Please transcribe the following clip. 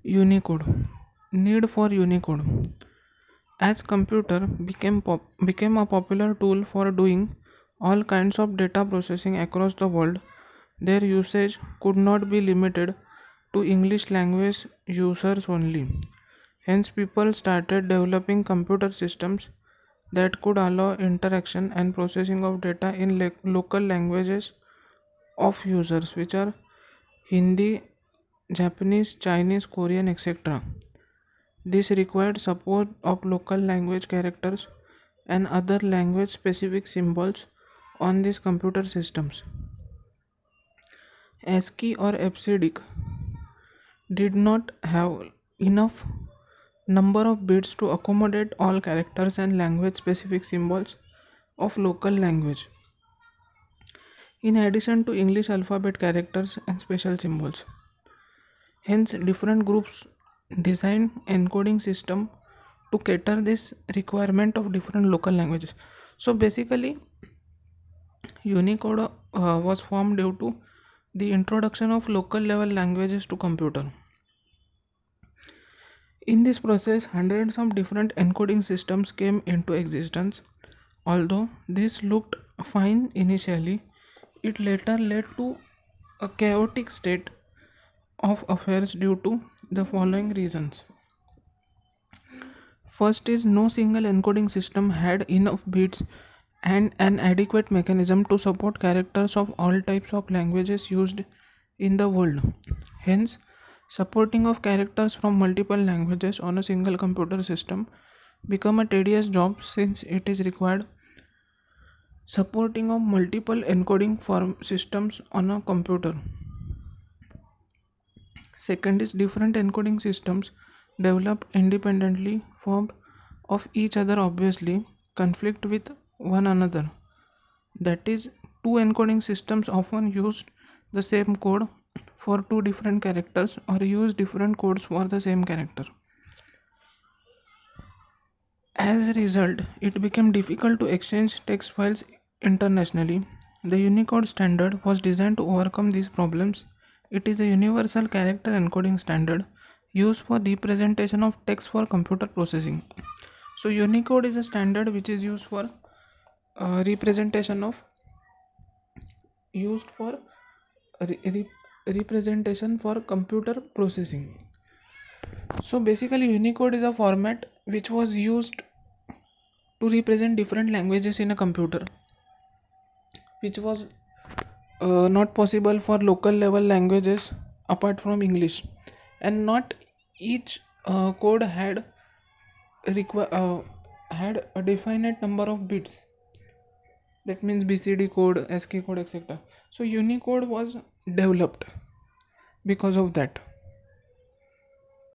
Unicode. Need for Unicode. As computer became a popular tool for doing all kinds of data processing across the world, their usage could not be limited to English language users only. Hence, people started developing computer systems that could allow interaction and processing of data in local languages of users, which are Hindi, Japanese, Chinese, Korean, etc. This required support of local language characters and other language specific symbols on these computer systems. ASCII or EBCDIC did not have enough number of bits to accommodate all characters and language specific symbols of local language, in addition to English alphabet characters and special symbols. Hence, different groups design encoding system to cater this requirement of different local languages. So basically, Unicode was formed due to the introduction of local level languages to computer. In this process, hundreds of different encoding systems came into existence. Although this looked fine initially, it later led to a chaotic state of affairs due to the following reasons. First is no single encoding system had enough bits and an adequate mechanism to support characters of all types of languages used in the world. Hence, supporting of characters from multiple languages on a single computer system become a tedious job since it is required supporting of multiple encoding form systems on a computer. Second is different encoding systems developed independently formed of each other obviously conflict with one another. That is, two encoding systems often used the same code for two different characters or use different codes for the same character. As a result, it became difficult to exchange text files internationally. The Unicode standard was designed to overcome these problems. It is a universal character encoding standard used for representation of text for computer processing. So Unicode is a standard which is used for representation of used for representation for computer processing. So basically Unicode is a format which was used to represent different languages in a computer, which was not possible for local level languages apart from English, and not each code had a definite number of bits. That means BCD code, ASCII code, etc. So Unicode was developed because of that.